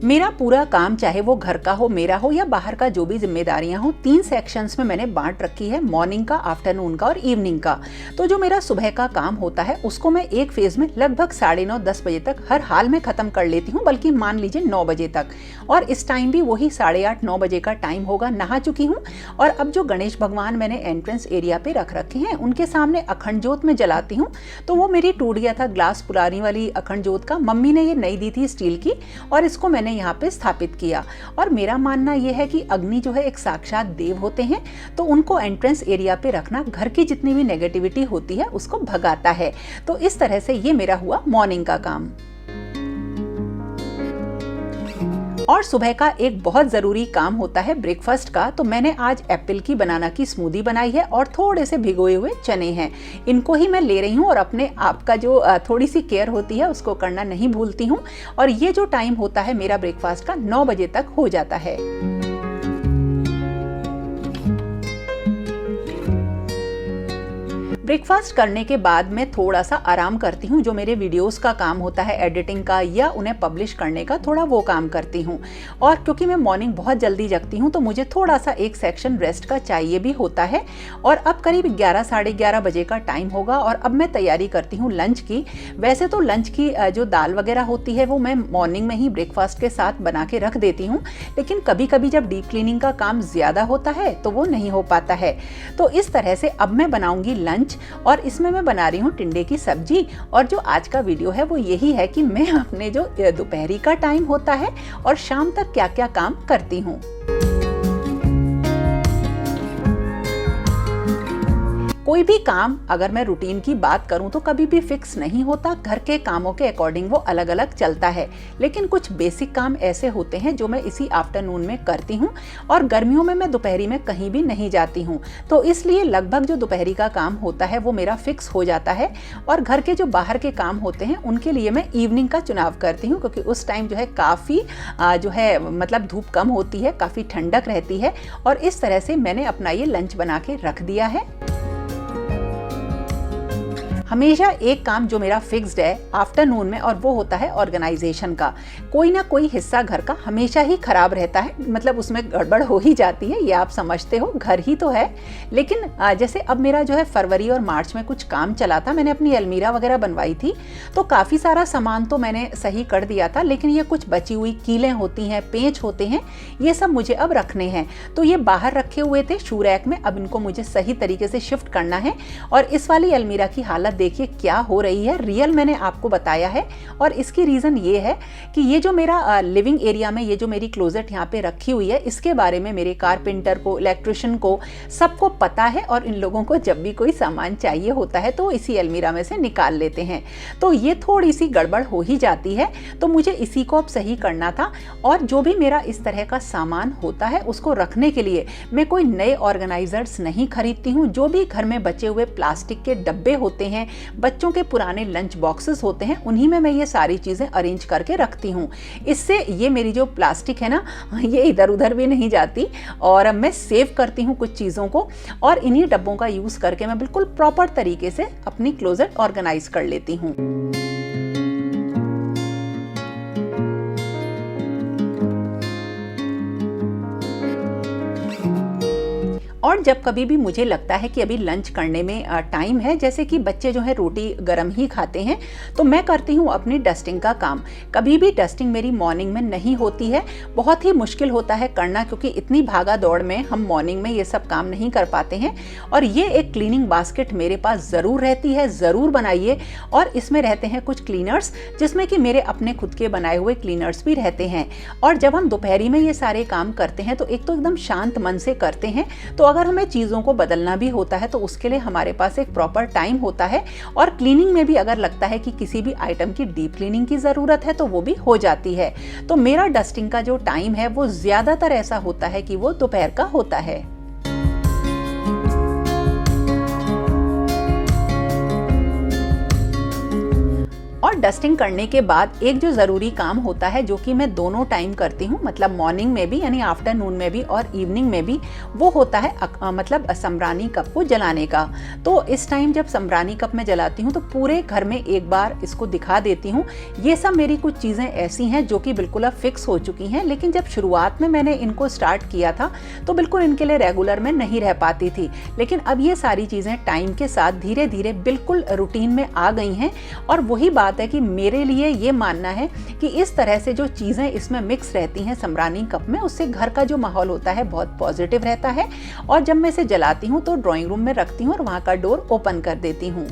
मेरा पूरा काम चाहे वो घर का हो, मेरा हो या बाहर का, जो भी जिम्मेदारियां हो, 3 सेक्शंस में मैंने बांट रखी है, मॉर्निंग का, आफ्टरनून का और इवनिंग का। तो जो मेरा सुबह का काम होता है उसको मैं एक फेज में लगभग 9:30-10 बजे तक हर हाल में खत्म कर लेती हूँ, बल्कि मान लीजिए 9 बजे तक। और इस टाइम भी वही 8:30-9 बजे का टाइम होगा। नहा चुकी हूँ और अब जो गणेश भगवान मैंने एंट्रेंस एरिया पे रख रखे हैं उनके सामने अखंड ज्योत में जलाती हूँ। तो वो मेरी टूट गया था ग्लास पुरानी वाली अखंड ज्योत का, मम्मी ने ये नई दी थी स्टील की, और इसको मैंने यहाँ पे स्थापित किया। और मेरा मानना यह है कि अग्नि जो है एक साक्षात देव होते हैं, तो उनको एंट्रेंस एरिया पे रखना घर की जितनी भी नेगेटिविटी होती है उसको भगाता है। तो इस तरह से ये मेरा हुआ मॉर्निंग का काम। और सुबह का एक बहुत ज़रूरी काम होता है ब्रेकफास्ट का। तो मैंने आज एप्पल की बनाना की स्मूदी बनाई है और थोड़े से भिगोए हुए चने हैं, इनको ही मैं ले रही हूँ। और अपने आप का जो थोड़ी सी केयर होती है उसको करना नहीं भूलती हूँ। और ये जो टाइम होता है मेरा ब्रेकफास्ट का 9 बजे तक हो जाता है। ब्रेकफास्ट करने के बाद मैं थोड़ा सा आराम करती हूँ। जो मेरे वीडियोस का काम होता है एडिटिंग का या उन्हें पब्लिश करने का, थोड़ा वो काम करती हूँ। और क्योंकि मैं मॉर्निंग बहुत जल्दी जगती हूँ तो मुझे थोड़ा सा एक सेक्शन रेस्ट का चाहिए भी होता है। और अब करीब 11-11:30 बजे का टाइम होगा और अब मैं तैयारी करती हूँ लंच की। वैसे तो लंच की जो दाल वगैरह होती है वो मैं मॉर्निंग में ही ब्रेकफास्ट के साथ बना के रख देती हूँ, लेकिन कभी कभी जब डीप क्लीनिंग का काम ज़्यादा होता है तो वो नहीं हो पाता है। तो इस तरह से अब मैं बनाऊँगी लंच, और इसमें मैं बना रही हूँ टिंडे की सब्जी। और जो आज का वीडियो है वो यही है कि मैं अपने जो दोपहरी का टाइम होता है और शाम तक क्या क्या काम करती हूँ। कोई भी काम अगर मैं रूटीन की बात करूं तो कभी भी फिक्स नहीं होता, घर के कामों के अकॉर्डिंग वो अलग अलग चलता है। लेकिन कुछ बेसिक काम ऐसे होते हैं जो मैं इसी आफ्टरनून में करती हूं। और गर्मियों में मैं दोपहरी में कहीं भी नहीं जाती हूं, तो इसलिए लगभग जो दोपहरी का काम होता है वो मेरा फिक्स हो जाता है। और घर के जो बाहर के काम होते हैं उनके लिए मैं इवनिंग का चुनाव करती हूँ, क्योंकि उस टाइम जो है काफ़ी जो है मतलब धूप कम होती है, काफ़ी ठंडक रहती है। और इस तरह से मैंने अपना ये लंच बना के रख दिया है। हमेशा एक काम जो मेरा फिक्स्ड है आफ्टरनून में, और वो होता है ऑर्गेनाइजेशन का। कोई ना कोई हिस्सा घर का हमेशा ही खराब रहता है, मतलब उसमें गड़बड़ हो ही जाती है, ये आप समझते हो, घर ही तो है। लेकिन जैसे अब मेरा जो है फरवरी और मार्च में कुछ काम चला था, मैंने अपनी अलमीरा वगैरह बनवाई थी, तो काफ़ी सारा सामान तो मैंने सही कर दिया था। लेकिन ये कुछ बची हुई कीलें होती हैं, पेंच होते हैं, ये सब मुझे अब रखने हैं। तो ये बाहर रखे हुए थे शू रैक में, अब इनको मुझे सही तरीके से शिफ्ट करना है। और इस वाली अलमीरा की हालत देखिए क्या हो रही है, रियल मैंने आपको बताया है। और इसकी रीज़न ये है कि ये जो मेरा लिविंग एरिया में ये जो मेरी क्लोजेट यहाँ पे रखी हुई है, इसके बारे में मेरे कारपेंटर को, इलेक्ट्रिशियन को, सबको पता है। और इन लोगों को जब भी कोई सामान चाहिए होता है तो इसी अलमीरा में से निकाल लेते हैं। तो ये थोड़ी सी गड़बड़ हो ही जाती है, तो मुझे इसी को अब सही करना था। और जो भी मेरा इस तरह का सामान होता है उसको रखने के लिए मैं कोई नए ऑर्गेनाइजर्स नहीं खरीदती हूँ। जो भी घर में बचे हुए प्लास्टिक के डब्बे होते हैं, बच्चों के पुराने लंच बॉक्सेस होते हैं, उन्हीं में मैं ये सारी चीज़ें अरेंज करके रखती हूँ। इससे ये मेरी जो प्लास्टिक है ना, ये इधर उधर भी नहीं जाती और मैं सेव करती हूँ कुछ चीज़ों को। और इन्हीं डब्बों का यूज़ करके मैं बिल्कुल प्रॉपर तरीके से अपनी क्लोजेट ऑर्गेनाइज कर लेती हूँ। और जब कभी भी मुझे लगता है कि अभी लंच करने में टाइम है, जैसे कि बच्चे जो है रोटी गरम ही खाते हैं, तो मैं करती हूँ अपनी डस्टिंग का काम। कभी भी डस्टिंग मेरी मॉर्निंग में नहीं होती है, बहुत ही मुश्किल होता है करना, क्योंकि इतनी भागा दौड़ में हम मॉर्निंग में ये सब काम नहीं कर पाते हैं। और ये एक क्लीनिंग बास्केट मेरे पास ज़रूर रहती है, ज़रूर बनाइए। और इसमें रहते हैं कुछ क्लीनर्स, जिसमें कि मेरे अपने खुद के बनाए हुए क्लीनर्स भी रहते हैं। और जब हम दोपहरी में ये सारे काम करते हैं तो एक तो एकदम शांत मन से करते हैं, तो अगर हमें चीज़ों को बदलना भी होता है तो उसके लिए हमारे पास एक प्रॉपर टाइम होता है। और क्लीनिंग में भी अगर लगता है कि किसी भी आइटम की डीप क्लीनिंग की ज़रूरत है तो वो भी हो जाती है। तो मेरा डस्टिंग का जो टाइम है वो ज़्यादातर ऐसा होता है कि वो दोपहर का होता है। और डस्टिंग करने के बाद एक जो ज़रूरी काम होता है, जो कि मैं दोनों टाइम करती हूँ, मतलब मॉर्निंग में भी यानी आफ्टरनून में भी और इवनिंग में भी, वो होता है मतलब समरानी कप को जलाने का। तो इस टाइम जब समरानी कप में जलाती हूँ तो पूरे घर में एक बार इसको दिखा देती हूँ। ये सब मेरी कुछ चीज़ें ऐसी हैं जो कि बिल्कुल अब फिक्स हो चुकी हैं, लेकिन जब शुरुआत में मैंने इनको स्टार्ट किया था तो बिल्कुल इनके लिए रेगुलर में नहीं रह पाती थी, लेकिन अब ये सारी चीज़ें टाइम के साथ धीरे धीरे बिल्कुल रूटीन में आ गई हैं। और वही बात है कि मेरे लिए ये मानना है कि इस तरह से जो चीज़ें इसमें मिक्स रहती हैं समरानी कप में, उससे घर का जो माहौल होता है बहुत पॉजिटिव रहता है। और जब मैं इसे जलाती हूँ तो ड्राइंग रूम में रखती हूँ और वहाँ का डोर ओपन कर देती हूँ।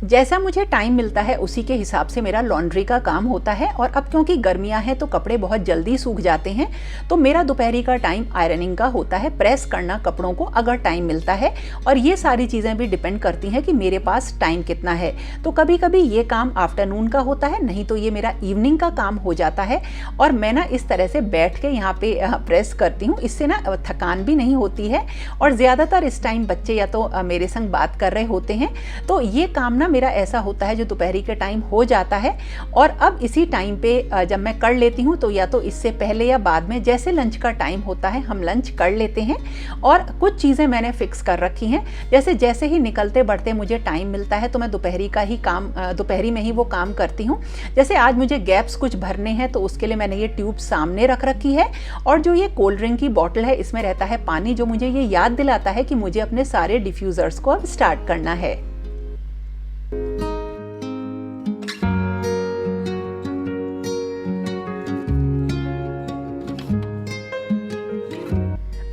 जैसा मुझे टाइम मिलता है उसी के हिसाब से मेरा लॉन्ड्री का काम होता है। और अब क्योंकि गर्मियां हैं तो कपड़े बहुत जल्दी सूख जाते हैं, तो मेरा दोपहरी का टाइम आयरनिंग का होता है, प्रेस करना कपड़ों को अगर टाइम मिलता है। और ये सारी चीज़ें भी डिपेंड करती हैं कि मेरे पास टाइम कितना है। तो कभी कभी ये काम आफ्टरनून का होता है, नहीं तो ये मेरा इवनिंग का काम हो जाता है। और मैं ना इस तरह से बैठ के यहाँ पे प्रेस करती हूँ, इससे ना थकान भी नहीं होती है। और ज़्यादातर इस टाइम बच्चे या तो मेरे संग बात कर रहे होते हैं, तो ये काम ना मेरा ऐसा होता है जो दोपहरी के टाइम हो जाता है। और अब इसी टाइम पे जब मैं कर लेती हूँ तो या तो इससे पहले या बाद में, जैसे लंच का टाइम होता है हम लंच कर लेते हैं। और कुछ चीज़ें मैंने फिक्स कर रखी हैं, जैसे जैसे ही निकलते बढ़ते मुझे टाइम मिलता है तो मैं दोपहरी का ही काम, दोपहरी में ही वो काम करती हूँ। जैसे आज मुझे गैप्स कुछ भरने हैं तो उसके लिए मैंने ये ट्यूब सामने रख रखी है। और जो ये कोल्ड ड्रिंक की बॉटल है इसमें रहता है पानी, जो मुझे ये याद दिलाता है कि मुझे अपने सारे डिफ्यूज़र्स को अब स्टार्ट करना है।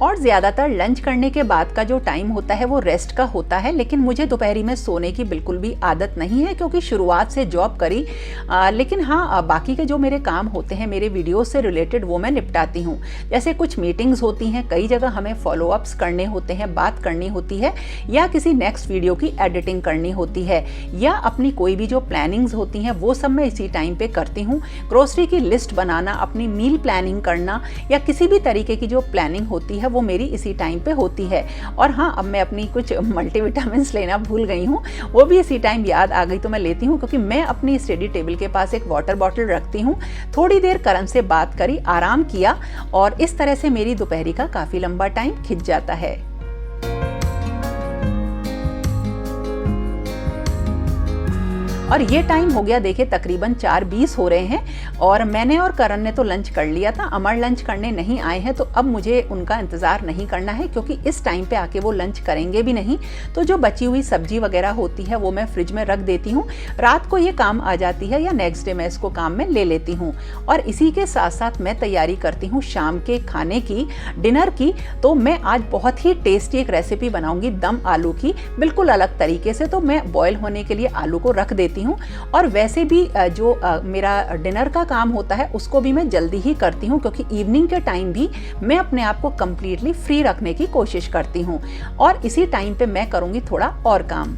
और ज़्यादातर लंच करने के बाद का जो टाइम होता है वो रेस्ट का होता है, लेकिन मुझे दोपहरी में सोने की बिल्कुल भी आदत नहीं है, क्योंकि शुरुआत से जॉब करी। लेकिन हाँ, बाकी के जो मेरे काम होते हैं मेरे वीडियो से रिलेटेड, वो मैं निपटाती हूँ। जैसे कुछ मीटिंग्स होती हैं, कई जगह हमें फॉलोअप्स करने होते हैं, बात करनी होती है, या किसी नेक्स्ट वीडियो की एडिटिंग करनी होती है, या अपनी कोई भी जो प्लानिंग्स होती हैं वो सब मैं इसी टाइम पे करती हूँ। ग्रोसरी की लिस्ट बनाना, अपनी मील प्लानिंग करना, या किसी भी तरीके की जो प्लानिंग होती है वो मेरी इसी टाइम पे होती है। और हाँ, अब मैं अपनी कुछ मल्टीविटामिन्स लेना भूल गई हूँ, वो भी इसी टाइम याद आ गई तो मैं लेती हूँ, क्योंकि मैं अपनी स्टडी टेबल के पास एक वाटर बॉटल रखती हूँ। थोड़ी देर करण से बात करी, आराम किया, और इस तरह से मेरी दोपहरी का काफ़ी लंबा टाइम खिंच जाता है। और ये टाइम हो गया, देखिए तकरीबन 4:20 हो रहे हैं, और मैंने और करण ने तो लंच कर लिया था। अमर लंच करने नहीं आए हैं, तो अब मुझे उनका इंतज़ार नहीं करना है, क्योंकि इस टाइम पे आके वो लंच करेंगे भी नहीं। तो जो बची हुई सब्जी वगैरह होती है वो मैं फ्रिज में रख देती हूँ, रात को ये काम आ जाती है, या नेक्स्ट डे मैं इसको काम में ले लेती हूँ। और इसी के साथ साथ मैं तैयारी करती हूँ शाम के खाने की, डिनर की। तो मैं आज बहुत ही टेस्टी एक रेसिपी बनाऊंगी दम आलू की, बिल्कुल अलग तरीके से। तो मैं बॉयल होने के लिए आलू को रख देती हूँ, और वैसे भी जो मेरा डिनर का काम होता है उसको भी मैं जल्दी ही करती हूँ, क्योंकि इवनिंग के टाइम भी मैं अपने आप को कंप्लीटली फ्री रखने की कोशिश करती हूँ। और इसी टाइम पे मैं करूँगी थोड़ा और काम।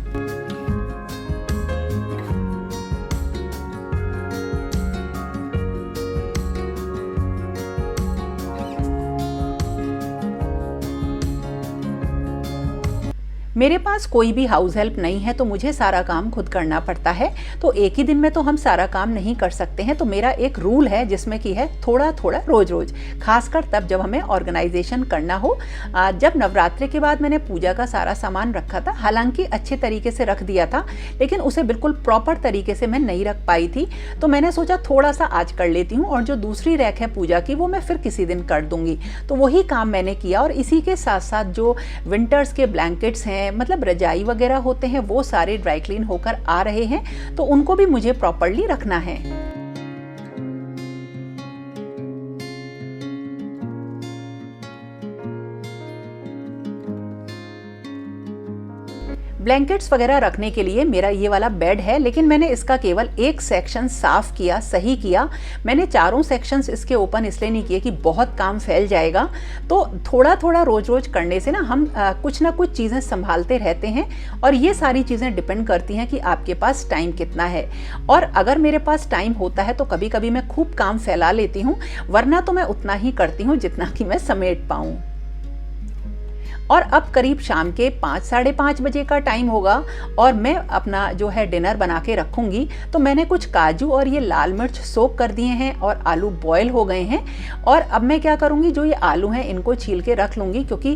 मेरे पास कोई भी हाउस हेल्प नहीं है, तो मुझे सारा काम खुद करना पड़ता है। तो एक ही दिन में तो हम सारा काम नहीं कर सकते हैं। तो मेरा एक रूल है जिसमें कि है थोड़ा थोड़ा रोज रोज, खासकर तब जब हमें ऑर्गेनाइजेशन करना हो। जब नवरात्रि के बाद मैंने पूजा का सारा सामान रखा था, हालांकि अच्छे तरीके से रख दिया था, लेकिन उसे बिल्कुल प्रॉपर तरीके से मैं नहीं रख पाई थी। तो मैंने सोचा थोड़ा सा आज कर लेती हूँ, और जो दूसरी रैक है पूजा की वो मैं फिर किसी दिन कर दूंगी। तो वही काम मैंने किया। और इसी के साथ साथ जो विंटर्स के ब्लैंकेट्स हैं, मतलब रजाई वगैरह होते हैं, वो सारे ड्राई क्लीन होकर आ रहे हैं, तो उनको भी मुझे प्रॉपर्ली रखना है। ब्लैंकेट्स वगैरह रखने के लिए मेरा ये वाला बेड है, लेकिन मैंने इसका केवल एक सेक्शन साफ किया, सही किया। मैंने चारों सेक्शंस इसके ओपन इसलिए नहीं किए कि बहुत काम फैल जाएगा। तो थोड़ा थोड़ा रोज रोज करने से ना हम कुछ ना कुछ चीज़ें संभालते रहते हैं, और ये सारी चीज़ें डिपेंड करती हैं कि आपके पास टाइम कितना है। और अगर मेरे पास टाइम होता है तो कभी कभी मैं खूब काम फैला लेती हूँ, वरना तो मैं उतना ही करती हूँ जितना कि मैं समेट पाऊँ। और अब करीब शाम के 5 साढ़े 5 बजे का टाइम होगा, और मैं अपना जो है डिनर बना के रखूँगी। तो मैंने कुछ काजू और ये लाल मिर्च सोक कर दिए हैं, और आलू बॉयल हो गए हैं। और अब मैं क्या करूँगी, जो ये आलू हैं इनको छील के रख लूँगी, क्योंकि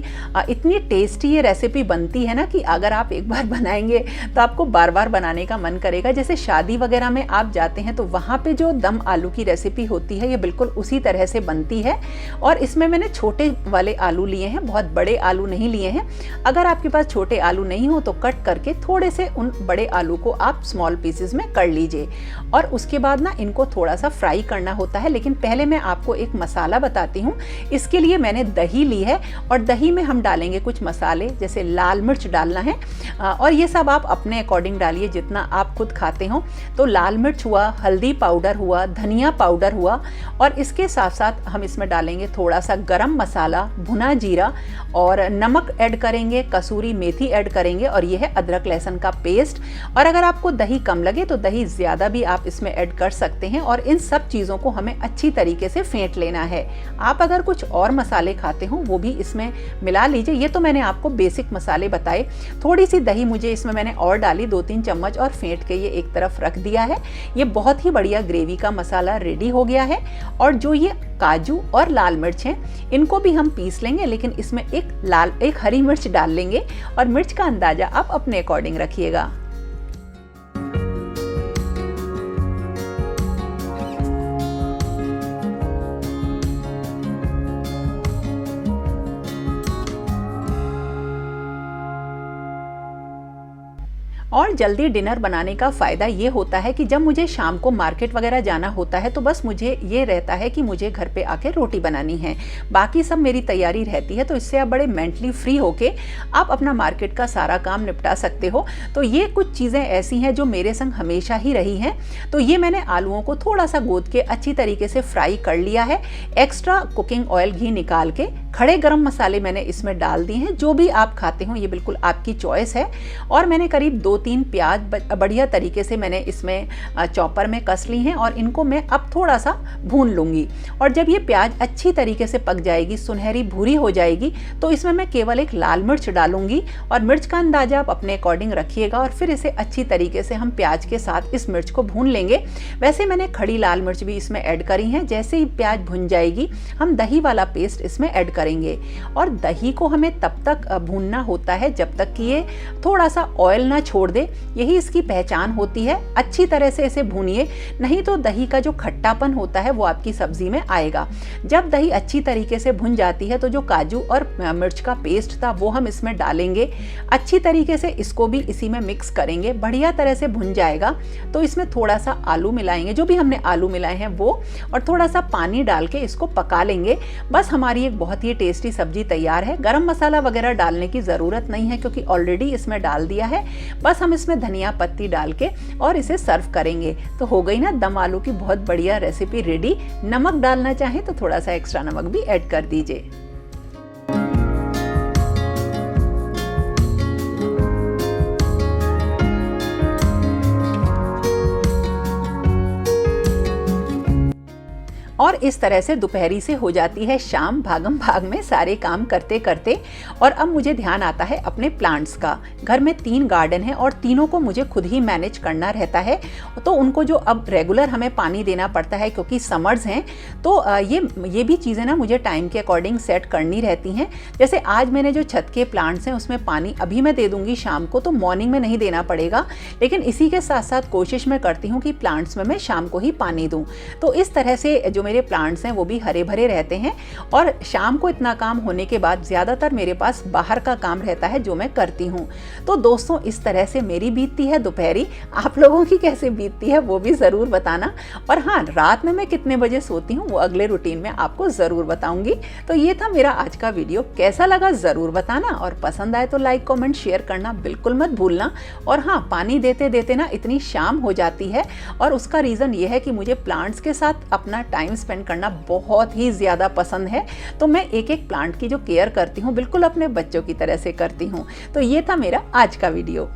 इतनी टेस्टी ये रेसिपी बनती है ना कि अगर आप एक बार बनाएंगे तो आपको बार बार बनाने का मन करेगा। जैसे शादी वगैरह में आप जाते हैं तो वहाँ पर जो दम आलू की रेसिपी होती है, ये बिल्कुल उसी तरह से बनती है। और इसमें मैंने छोटे वाले आलू लिए हैं, बहुत बड़े आलू नहीं लिए हैं। अगर आपके पास छोटे आलू नहीं हो तो कट करके थोड़े से उन बड़े आलू को आप स्मॉल पीसेस में कर लीजिए। और उसके बाद ना इनको थोड़ा सा फ्राई करना होता है। लेकिन पहले मैं आपको एक मसाला बताती हूँ। इसके लिए मैंने दही ली है, और दही में हम डालेंगे कुछ मसाले, जैसे लाल मिर्च डालना है, और ये सब आप अपने अकॉर्डिंग डालिए जितना आप खुद खाते हो। तो लाल मिर्च हुआ, हल्दी पाउडर हुआ, धनिया पाउडर हुआ, और इसके साथ साथ हम इसमें डालेंगे थोड़ा सा गरम मसाला, भुना जीरा, और नमक ऐड करेंगे, कसूरी मेथी ऐड करेंगे, और ये है अदरक लहसुन का पेस्ट। और अगर आपको दही कम लगे तो दही ज़्यादा भी आप इसमें ऐड कर सकते हैं। और इन सब चीज़ों को हमें अच्छी तरीके से फेंट लेना है। आप अगर कुछ और मसाले खाते हो वो भी इसमें मिला लीजिए। ये तो मैंने आपको बेसिक मसाले बताए। थोड़ी सी दही मुझे इसमें मैंने और डाली, 2-3 चम्मच, और फेंट के ये एक तरफ रख दिया है। ये बहुत ही बढ़िया ग्रेवी का मसाला रेडी हो गया है। और जो ये काजू और लाल मिर्च हैं इनको भी हम पीस लेंगे, लेकिन इसमें एक हरी मिर्च डाल लेंगे, और मिर्च का अंदाजा आप अपने अकॉर्डिंग रखिएगा। और जल्दी डिनर बनाने का फ़ायदा ये होता है कि जब मुझे शाम को मार्केट वगैरह जाना होता है तो बस मुझे ये रहता है कि मुझे घर पे आके रोटी बनानी है, बाकी सब मेरी तैयारी रहती है। तो इससे आप बड़े मेंटली फ्री होके आप अपना मार्केट का सारा काम निपटा सकते हो। तो ये कुछ चीज़ें ऐसी हैं जो मेरे संग हमेशा ही रही हैं। तो ये मैंने आलूओं को थोड़ा सा गोद के अच्छी तरीके से फ्राई कर लिया है। एक्स्ट्रा कुकिंग ऑयल घी निकाल के खड़े गरम मसाले मैंने इसमें डाल दिए हैं। जो भी आप खाते हो ये बिल्कुल आपकी चॉइस है। और मैंने करीब 2-3 प्याज बढ़िया तरीके से मैंने इसमें चॉपर में कस ली हैं, और इनको मैं अब थोड़ा सा भून लूँगी। और जब ये प्याज अच्छी तरीके से पक जाएगी, सुनहरी भूरी हो जाएगी, तो इसमें मैं केवल एक लाल मिर्च डालूंगी। और मिर्च का अंदाजा आप अपने अकॉर्डिंग रखिएगा। और फिर इसे अच्छी तरीके से हम प्याज के साथ इस मिर्च को भून लेंगे। वैसे मैंने खड़ी लाल मिर्च भी इसमें ऐड करी है। जैसे ही प्याज भुन जाएगी हम दही वाला पेस्ट इसमें ऐड करेंगे। और दही को हमें तब तक भूनना होता है जब तक कि ये थोड़ा सा ऑयल ना छोड़ दे। यही इसकी पहचान होती है। अच्छी तरह से इसे भूनिए, नहीं तो दही का जो खट्टापन होता है वो आपकी सब्जी में आएगा। जब दही अच्छी तरीके से भुन जाती है तो जो काजू और मिर्च का पेस्ट था वो हम इसमें डालेंगे। अच्छी तरीके से इसको भी इसी में मिक्स करेंगे। बढ़िया तरह से भुन जाएगा तो इसमें थोड़ा सा आलू मिलाएंगे, जो भी हमने आलू मिलाए हैं वो, और थोड़ा सा पानी डाल के इसको पका लेंगे। बस हमारी एक बहुत ही टेस्टी सब्जी तैयार है। गरम मसाला वगैरह डालने की ज़रूरत नहीं है क्योंकि ऑलरेडी इसमें डाल दिया है। बस हम इसमें धनिया पत्ती डाल के और इसे सर्व करेंगे। तो हो गई ना दम आलू की बहुत बढ़िया रेसिपी रेडी। नमक डालना चाहें तो थोड़ा सा एक्स्ट्रा नमक भी ऐड कर दीजिए। और इस तरह से दोपहरी से हो जाती है शाम, भागम भाग में सारे काम करते करते। और अब मुझे ध्यान आता है अपने प्लांट्स का। घर में 3 गार्डन है और तीनों को मुझे खुद ही मैनेज करना रहता है। तो उनको जो अब रेगुलर हमें पानी देना पड़ता है क्योंकि समर्स हैं, तो ये भी चीज़ें ना मुझे टाइम के अकॉर्डिंग सेट करनी रहती हैं। जैसे आज मैंने जो छत के प्लांट्स हैं उसमें पानी अभी मैं दे दूँगी शाम को, तो मॉर्निंग में नहीं देना पड़ेगा। लेकिन इसी के साथ साथ कोशिश मैं करती हूँ कि प्लांट्स में मैं शाम को ही पानी दूँ। तो इस तरह से जो मेरे प्लांट्स हैं वो भी हरे भरे रहते हैं। और शाम को इतना काम होने के बाद ज़्यादातर मेरे पास बाहर का काम रहता है जो मैं करती हूँ। तो दोस्तों इस तरह से मेरी बीतती है दोपहरी। आप लोगों की कैसे बीतती है वो भी ज़रूर बताना। और हाँ, रात में मैं कितने बजे सोती हूँ वो अगले रूटीन में आपको ज़रूर बताऊँगी। तो ये था मेरा आज का वीडियो, कैसा लगा ज़रूर बताना, और पसंद आए तो लाइक कमेंट शेयर करना बिल्कुल मत भूलना। और हाँ, पानी देते देते ना इतनी शाम हो जाती है, और उसका रीज़न ये है कि मुझे प्लांट्स के साथ अपना टाइम स्पेंड करना बहुत ही ज़्यादा पसंद है। तो मैं एक एक प्लांट की जो केयर करती हूँ बिल्कुल अपने बच्चों की तरह से करती हूँ। तो ये था मेरा आज का वीडियो।